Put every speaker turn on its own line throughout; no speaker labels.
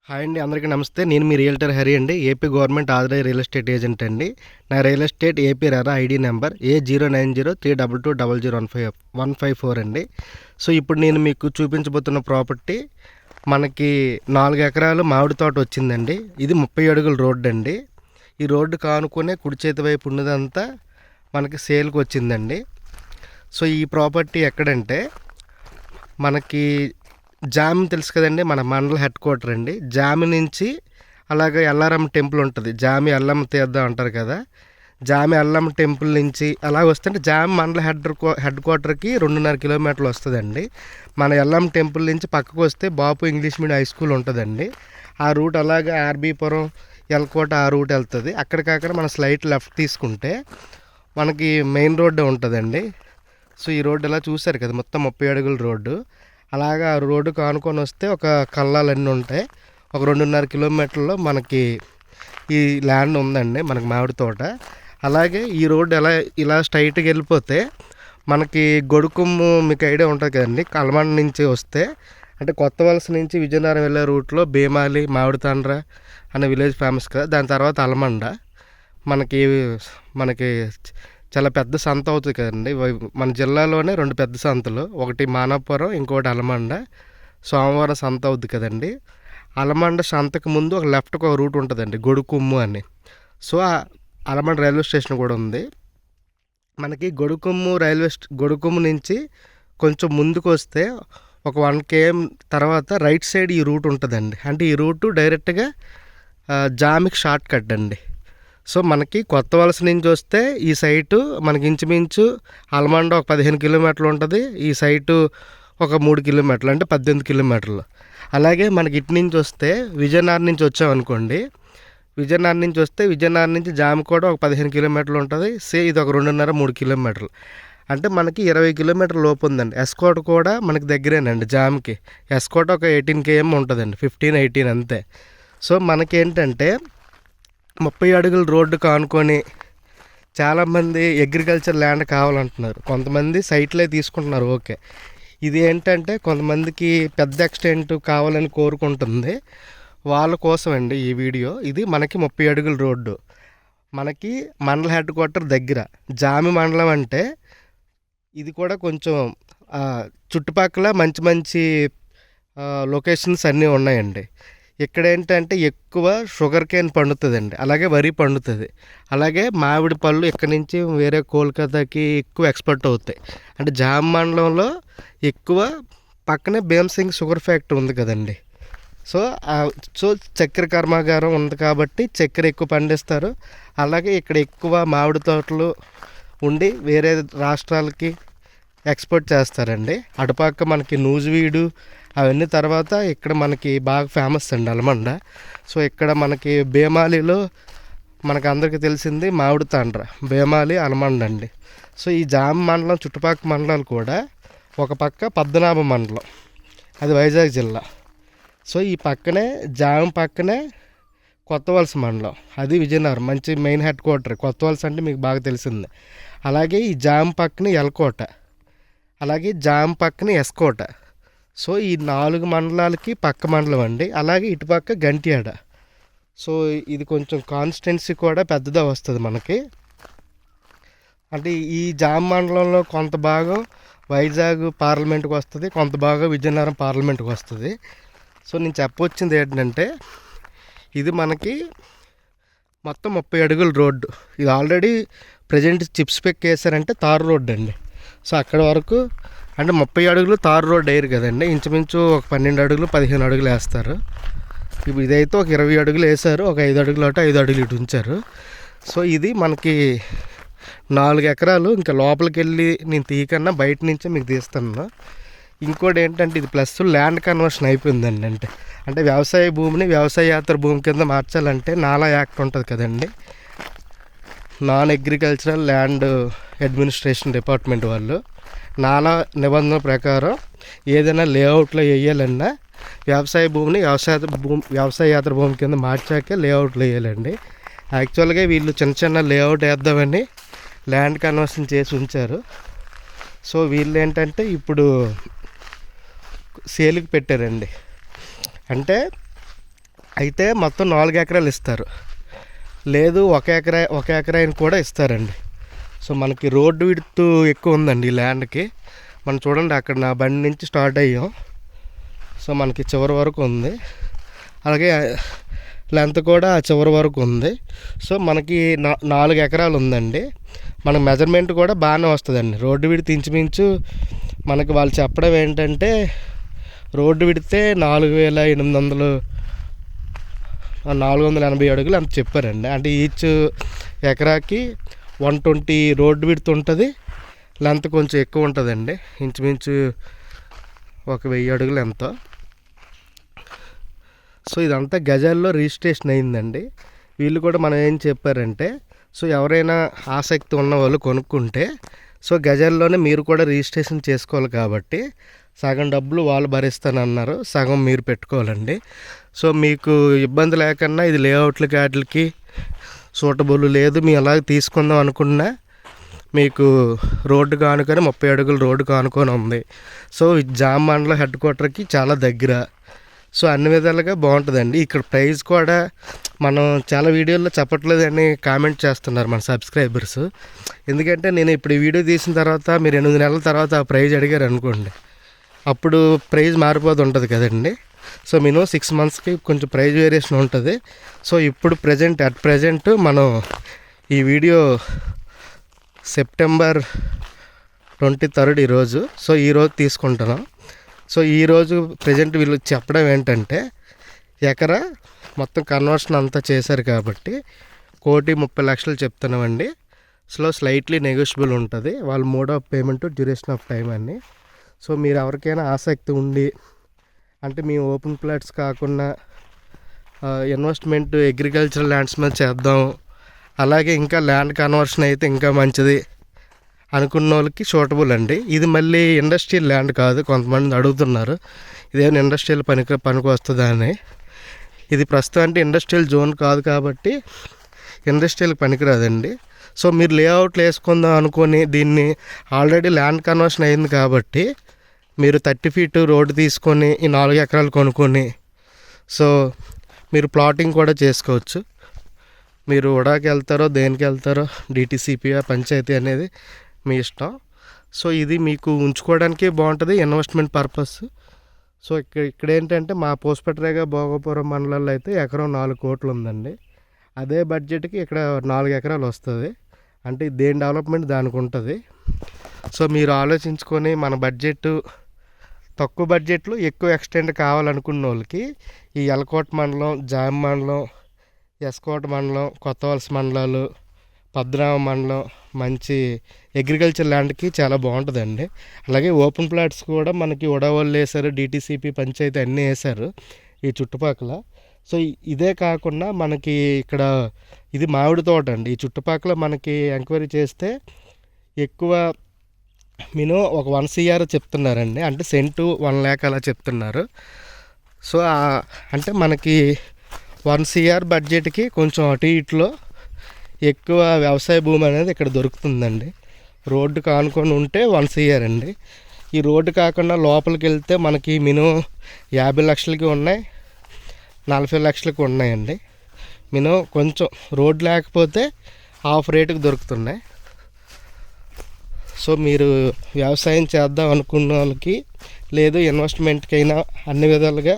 Hi అండి, అందరికీ నమస్తే. నేను మీ రియల్టర్ హరి అండి. AP government authorise real estate agent అండి. నా real estate AP RERA ID number A0903220154 అండి. సో ఇప్పుడు నేను మీకు చూపించబోతున్న ప్రాపర్టీ మనకి 4 ఎకరాలు మామిడి తోట వచ్చిందండి. ఇది 30 అడుగుల రోడ్డు అండి. ఈ రోడ్డు కానుకునే కుడి చేతి వైపు ఉన్నదంతా మనకి సేల్కి వచ్చిందండి. సో ఈ ప్రాపర్టీ ఎక్కడంటే మనకి జామి తెలుసు కదండి, మన మండల హెడ్ క్వార్టర్ అండి. జామి నుంచి అలాగే ఎల్లారమ్మ టెంపుల్ ఉంటుంది, జామి ఎల్లమ్మ తీర్థం అంటారు కదా. జామి ఎల్లమ్మ టెంపుల్ నుంచి అలా వస్తుంటే జామి మండల హెడ్ క్వార్టర్కి 2.5 కిలోమీటర్లు వస్తుందండి. మన ఎల్లమ్మ టెంపుల్ నుంచి పక్కకు వస్తే బాపు ఇంగ్లీష్ మీడియం హై స్కూల్ ఉంటుందండి. ఆ రూట్ అలాగే ఆర్బీపురం ఎల్కోట ఆ రూట్ వెళ్తుంది. అక్కడికక్కడ మన స్లైట్ లెఫ్ట్ తీసుకుంటే మనకి మెయిన్ రోడ్డు ఉంటుందండి. సో ఈ రోడ్డు ఎలా చూశారు కదా, మొత్తం 30 అడుగుల రోడ్డు. అలాగా ఆ రోడ్డు కానుకొని వస్తే ఒక కళ్ళాలన్నీ ఉంటాయి. ఒక 2.5 కిలోమీటర్లో మనకి ఈ ల్యాండ్ ఉందండి, మనకి మామిడి తోట. అలాగే ఈ రోడ్డు ఇలా స్ట్రైట్గా వెళ్ళిపోతే మనకి గొడుకుమ్ము మీకు ఐడియా ఉంటుంది కదండి. కలమండ నుంచి వస్తే అంటే కొత్త వలస నుంచి విజయనగరం వెళ్ళే రూట్లో భీమాలి మామిడి తండ్ర అనే విలేజ్ ఫేమస్ కదా. దాని తర్వాత అలమండ మనకి చాలా పెద్ద సంత అవుతుంది కదండి. మన జిల్లాలోనే 2 పెద్ద సంతలు, ఒకటి మానవపురం, ఇంకోటి అలమండ. సోమవారం సంత అవుద్ది కదండి. అలమండ సంతకు ముందు ఒక లెఫ్ట్కి ఒక రూట్ ఉంటుందండి, గొడుకుమ్ము అని. సో అలమండ రైల్వే స్టేషన్ కూడా ఉంది మనకి. గొడుకుమ్ము నుంచి కొంచెం ముందుకు వస్తే ఒక 1 km తర్వాత రైట్ సైడ్ ఈ రూట్ ఉంటుందండి. అంటే ఈ రూటు డైరెక్ట్గా జామికి షార్ట్ కట్ అండి. సో మనకి కొత్త వలస నుంచి వస్తే ఈ సైటు మనకి ఇంచుమించు అలమండ ఒక 15 కిలోమీటర్లు ఉంటుంది, ఈ సైటు ఒక 3 కిలోమీటర్లు, అంటే 18 కిలోమీటర్లు. అలాగే మనకి ఇటు నుంచి వస్తే విజయనగరం నుంచి వచ్చామనుకోండి, విజయనగరం నుంచి జామి కూడా ఒక 15 కిలోమీటర్లు ఉంటుంది. ఇది ఒక 2.5-3 కిలోమీటర్లు, అంటే మనకి 20 కిలోమీటర్ల లోపు ఉందండి. ఎస్కోట్ కూడా మనకి దగ్గరేనండి జామికి. ఎస్కోట్ ఒక 18 km ఉంటుందండి, 15-18 అంతే. సో మనకేంటంటే 30 అడుగుల రోడ్డు కానుకొని చాలామంది అగ్రికల్చర్ ల్యాండ్ కావాలంటున్నారు, కొంతమంది సైట్లే తీసుకుంటున్నారు. ఓకే, ఇది ఏంటంటే కొంతమందికి పెద్ద ఎక్స్టెంట్ కావాలని కోరుకుంటుంది, వాళ్ళ కోసం అండి ఈ వీడియో. ఇది మనకి 30 అడుగుల రోడ్డు, మనకి మండల హెడ్ క్వార్టర్ దగ్గర. జామి మండలం అంటే ఇది కూడా కొంచెం చుట్టుపక్కల మంచి మంచి లొకేషన్స్ అన్నీ ఉన్నాయండి. ఇక్కడ ఏంటంటే ఎక్కువ షుగర్ కేన్ పండుతుందండి, అలాగే వరి పండుతుంది, అలాగే మామిడి పళ్ళు ఇక్కడ నుంచి వేరే కోల్కతాకి ఎక్కువ ఎక్స్పోర్ట్ అవుతాయి. అంటే జామ్ మండలంలో ఎక్కువ పక్కనే భీమసింగ్ షుగర్ ఫ్యాక్టరీ ఉంది కదండి. సో చక్కెర కర్మాగారం ఉంది కాబట్టి చక్కెర ఎక్కువ పండిస్తారు. అలాగే ఇక్కడ ఎక్కువ మామిడి తోటలు ఉండి వేరే రాష్ట్రాలకి ఎక్స్పోర్ట్ చేస్తారండి. అటుపక్క మనకి నూజివీడు అవన్నీ తర్వాత ఇక్కడ మనకి బాగా ఫేమస్ అండి అలమండ. సో ఇక్కడ మనకి భీమాలిలో మనకు అందరికీ తెలిసింది మామిడి తాండ్ర, భీమాలి, అలమండ అండి. సో ఈ జామ మండలం చుట్టుపక్కల మండలాలు కూడా, ఒక పక్క పద్మనాభ మండలం, అది వైజాగ్ జిల్లా. సో ఈ పక్కనే జామ పక్కనే కొత్త వలస మండలం, అది విజయనగరం మంచి మెయిన్ హెడ్ క్వార్టర్. కొత్త వలస అంటే మీకు బాగా తెలిసింది. అలాగే ఈ జామ పక్కన ఎల్కోట, అలాగే జామ పక్కన ఎస్కోట. సో ఈ 4 మండలాలకి పక్క మండలం అండి. అలాగే ఇటుపక్క గంట్యాడ. సో ఇది కొంచెం కాన్స్టిట్యున్సీ కూడా పెద్దదా వస్తుంది మనకి. అంటే ఈ జామ మండలంలో కొంత భాగం వైజాగ్ పార్లమెంట్కి వస్తుంది, కొంత భాగం విజయనగరం పార్లమెంట్కి వస్తుంది. సో నేను చెప్పొచ్చింది ఏంటంటే ఇది మనకి మొత్తం 30 అడుగుల రోడ్డు. ఇది ఆల్రెడీ ప్రజెంట్ చిప్స్ పెక్ వేసారంటే తారు రోడ్డు అండి. సో అక్కడ వరకు అంటే 30 అడుగులు తారు రోడ్డు వేయరు కదండి, ఇంచుమించు ఒక 12 అడుగులు 15 అడుగులు వేస్తారు. ఇప్పుడు ఇదైతే ఒక 20 అడుగులు వేశారు, ఒక 5 అడుగులు అటు 5 అడుగులు ఇటు ఉంచారు. సో ఇది మనకి 4 ఎకరాలు. ఇంకా లోపలికి వెళ్ళి నేను తీయకన్నా బయట నుంచే మీకు తీస్తాను. ఇంకోటి ఏంటంటే ఇది ప్లస్ ల్యాండ్ కన్వర్షన్ అయిపోయిందండి. అంటే వ్యవసాయ భూమిని వ్యవసాయేతర భూమి కింద మార్చాలంటే నాలా యాక్ట్ ఉంటుంది కదండి, non agricultural land administration department వాళ్ళు నాలా నిబంధనల ప్రకారం ఏదైనా లేఅవుట్లో వేయాలన్నా వ్యవసాయ భూమిని వ్యవసాయేతర భూమి కింద మార్చాకే లేఅవుట్లు వేయాలండి. యాక్చువల్గా వీళ్ళు చిన్న లేఅవుట్ వేద్దామని ల్యాండ్ కన్వర్షన్ చేసి ఉంచారు. సో వీళ్ళు ఏంటంటే ఇప్పుడు సేల్కి పెట్టారండి. అంటే అయితే మొత్తం 4 ఎకరాలు ఇస్తారు, లేదు ఒక ఎకరాయిని కూడా ఇస్తారండి. సో మనకి రోడ్డు విడ్త్ ఎక్కువ ఉందండి ఈ ల్యాండ్కి. మనం చూడండి, అక్కడ నా బండి నుంచి స్టార్ట్ అయ్యాం. సో మనకి చివరి వరకు ఉంది, అలాగే లెంత్ కూడా చివరి వరకు ఉంది. సో మనకి 4 ఎకరాలు ఉందండి. మనకు మెజర్మెంట్ కూడా బాగానే వస్తుందండి. రోడ్డు విడితే ఇంచుమించు మనకి వాళ్ళు చెప్పడం ఏంటంటే రోడ్డు విడితే 480 అడుగులు అంత చెప్పారండి. అంటే ఈచ్ ఎకరాకి 120 రోడ్డు విడ్త్ ఉంటుంది, లెంత్ కొంచెం ఎక్కువ ఉంటుందండి, ఇంచుమించు 1000 అడుగులు ఎంతో. సో ఇదంతా గజాల్లో రిజిస్ట్రేషన్ అయిందండి. వీళ్ళు కూడా మనం ఏం చెప్పారంటే, సో ఎవరైనా ఆసక్తి ఉన్న వాళ్ళు కొనుక్కుంటే సో గజాల్లోనే మీరు కూడా రిజిస్ట్రేషన్ చేసుకోవాలి కాబట్టి సగం డబ్బులు వాళ్ళు భరిస్తానన్నారు, సగం మీరు పెట్టుకోవాలండి. సో మీకు ఇబ్బంది లేకుండా ఇది లేఅవుట్లకి వాటికి సూటబుల్ లేదు, మీ అలాగ తీసుకుందాం అనుకున్నా మీకు రోడ్డు కానుకొని 30 అడుగులు రోడ్డు కానుకొని ఉంది. సో జామ మండలం హెడ్ క్వార్టర్కి చాలా దగ్గర. సో అన్ని విధాలుగా బాగుంటుందండి. ఇక్కడ ప్రైస్ కూడా మనం చాలా వీడియోల్లో చెప్పట్లేదని కామెంట్ చేస్తున్నారు మన సబ్స్క్రైబర్స్. ఎందుకంటే నేను ఇప్పుడు ఈ వీడియో తీసిన తర్వాత మీరు 8 నెలల తర్వాత ఆ ప్రైజ్ అడిగారు అనుకోండి, అప్పుడు ప్రైజ్ మారిపోతుంటుంది కదండి. సో మినిమం 6 మంత్స్కి కొంచెం ప్రైజ్ వేరియేషన్ ఉంటుంది. సో ఇప్పుడు ప్రజెంట్ మనం ఈ వీడియో సెప్టెంబర్ 23 ఈరోజు. సో ఈరోజు తీసుకుంటున్నాం. సో ఈరోజు ప్రజెంట్ వీళ్ళు చెప్పడం ఏంటంటే ఎకరా మొత్తం కన్వర్షన్ అంతా చేశారు కాబట్టి 1,30,00,000 చెప్తున్నామండి. సో స్లైట్లీ నెగోషియబుల్ ఉంటుంది. వాళ్ళు mode of payment, duration of time అని. సో మీరు ఎవరికైనా ఆసక్తి ఉండి, అంటే మీ ఓపెన్ ప్లాట్స్ కాకుండా ఇన్వెస్ట్మెంట్ అగ్రికల్చరల్ ల్యాండ్స్ మీద చేద్దాం, అలాగే ఇంకా ల్యాండ్ కన్వర్షన్ అయితే ఇంకా మంచిది అనుకున్న వాళ్ళకి సూటబుల్ అండి. ఇది మళ్ళీ ఇండస్ట్రియల్ ల్యాండ్ కాదు, కొంతమంది అడుగుతున్నారు ఇదేమైనా ఇండస్ట్రియల్ పనికి వస్తుందా అని. ఇది ప్రస్తుతం అంటే ఇండస్ట్రియల్ జోన్ కాదు కాబట్టి ఇండస్ట్రియల్ పనికిరాదండి. సో మీరు లేఅవుట్లు వేసుకుందాం అనుకొని దీన్ని ఆల్రెడీ ల్యాండ్ కన్వర్షన్ అయింది కాబట్టి మీరు 30 ఫీట్ రోడ్డు తీసుకొని ఈ 4 ఎకరాలు కొనుక్కొని సో మీరు ప్లాటింగ్ కూడా చేసుకోవచ్చు. మీరు ఉడాకి వెళ్తారో దేనికి వెళ్తారో, డిటీసీపీఆ పంచాయతీ అనేది మీ ఇష్టం. సో ఇది మీకు ఉంచుకోవడానికి బాగుంటుంది, ఇన్వెస్ట్మెంట్ పర్పస్. సో ఇక్కడ ఏంటంటే మా పోస్పట్రేగా భోగపురం మండలాల్లో అయితే ఎకరం 4 కోట్లు ఉందండి. అదే బడ్జెట్కి ఇక్కడ 4 ఎకరాలు వస్తుంది. అంటే దేని డెవలప్మెంట్ దానికి ఉంటుంది. సో మీరు ఆలోచించుకొని మన బడ్జెట్ తక్కువ బడ్జెట్లో ఎక్కువ ఎక్స్టెండ్ కావాలనుకున్న వాళ్ళకి ఈ ఎలకోట మండలం, జామ మండలం, ఎస్కోట మండలం, కొత్తవలస మండలాలు, పద్మనాభ మండలం మంచి అగ్రికల్చర్ ల్యాండ్కి చాలా బాగుంటుందండి. అలాగే ఓపెన్ ప్లాట్స్ కూడా మనకి ఉడవళ్ళు వేశారు, డిటీసీపీ పంచాయతీ అన్నీ వేశారు ఈ చుట్టుపక్కల. సో ఇదే కాకుండా మనకి ఇక్కడ ఇది మామిడి తోట అండి. ఈ చుట్టుపక్కల మనకి ఎంక్వైరీ చేస్తే ఎక్కువ మినిమం ఒక 1 CR చెప్తున్నారండి. అంటే సెంటు 1 lakh అలా చెప్తున్నారు. సో అంటే మనకి 1 CR బడ్జెట్కి కొంచెం అటు ఇటులో ఎక్కువ వ్యవసాయ భూమి అనేది ఇక్కడ దొరుకుతుందండి. రోడ్డు కానుకొని ఉంటే 1 CR అండి. ఈ రోడ్డు కాకుండా లోపలికి వెళ్తే మనకి మినిమం 50 లక్షలకి ఉన్నాయి, 40 లక్షలకి ఉన్నాయండి. మినిమం కొంచెం రోడ్ లేకపోతే హాఫ్ రేటుకి దొరుకుతున్నాయి. సో మీరు వ్యవసాయం చేద్దాం అనుకున్న వాళ్ళకి, లేదు ఇన్వెస్ట్మెంట్కైనా అన్ని విధాలుగా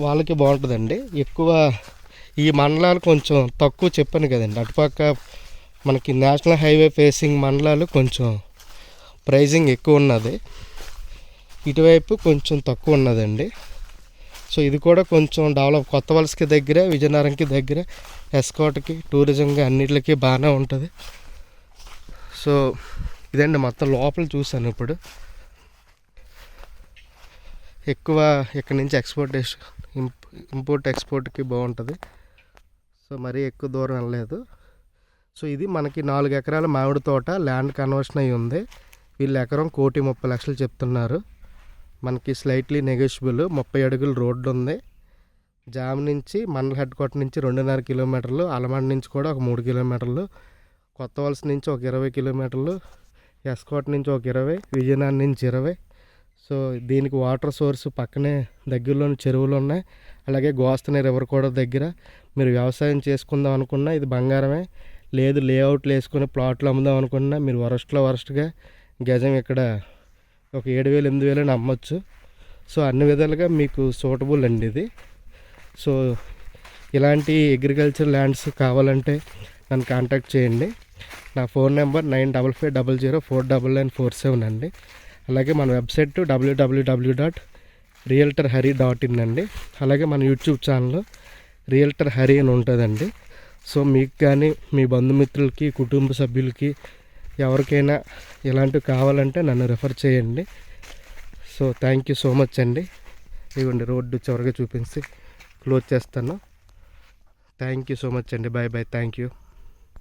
వాళ్ళకి బాగుంటుందండి. ఎక్కువ ఈ మండలాలు కొంచెం తక్కువ చెప్పాను కదండి. అటుపక్క మనకి నేషనల్ హైవే ఫేసింగ్ మండలాలు కొంచెం ప్రైజింగ్ ఎక్కువ ఉన్నది, ఇటువైపు కొంచెం తక్కువ ఉన్నదండి. సో ఇది కూడా కొంచెం డెవలప్, కొత్త వలసకి దగ్గర, విజయనగరంకి దగ్గర, ఎస్కోట్కి, టూరిజంగా అన్నిటికి బాగానే ఉంటుంది. సో ఇదండి మొత్తం లోపల చూశాను. ఇప్పుడు ఎక్కువ ఇక్కడ నుంచి ఇంపోర్ట్ ఎక్స్పోర్ట్కి బాగుంటుంది. సో మరీ ఎక్కువ దూరం వెళ్ళలేదు. సో ఇది మనకి 4 ఎకరాల మామిడి తోట ల్యాండ్ కన్వర్షన్ అయ్యి ఉంది. వీళ్ళు ఎకరం 1,30,00,000 చెప్తున్నారు. మనకి స్లైట్లీ నెగోషియబుల్. 30 అడుగులు రోడ్డు ఉంది. జామ్ నుంచి మండల హెడ్ క్వార్టర్ నుంచి 2.5 కిలోమీటర్లు, అలమండ నుంచి కూడా ఒక 3 కిలోమీటర్లు, కొత్త వలస నుంచి ఒక 20 కిలోమీటర్లు, ఎస్కోట్ నుంచి ఒక 20, విజయనగరం నుంచి 20. సో దీనికి వాటర్ సోర్స్ పక్కనే దగ్గరలోని చెరువులు ఉన్నాయి. అలాగే గోస్తని రివర్ కూడా దగ్గర. మీరు వ్యవసాయం చేసుకుందాం అనుకున్నా ఇది బంగారమే. లేదు లేఅవుట్లు వేసుకుని ప్లాట్లు అమ్ముదాం అనుకున్నా మీరు వరస్ట్గా గజం ఇక్కడ ఒక 7,000 8,000 అమ్మొచ్చు. సో అన్ని విధాలుగా మీకు సూటబుల్ అండి ఇది. సో ఇలాంటి అగ్రికల్చర్ ల్యాండ్స్ కావాలంటే నన్ను కాంటాక్ట్ చేయండి. నా ఫోన్ నెంబర్ 9550049947 అండి. అలాగే మన వెబ్సైట్ www.realtorhari.in అండి. అలాగే మన యూట్యూబ్ ఛానల్ రియల్టర్ హరి అని ఉంటుందండి. సో మీకు కానీ మీ బంధుమిత్రులకి కుటుంబ సభ్యులకి ఎవరికైనా ఇలాంటివి కావాలంటే నన్ను రెఫర్ చేయండి. So thank you so much అండి. ఇదిగోండి రోడ్డు చివరిగా చూపించి క్లోజ్ చేస్తాను. థ్యాంక్ యూ సో మచ్ అండి. Bye bye. Thank you.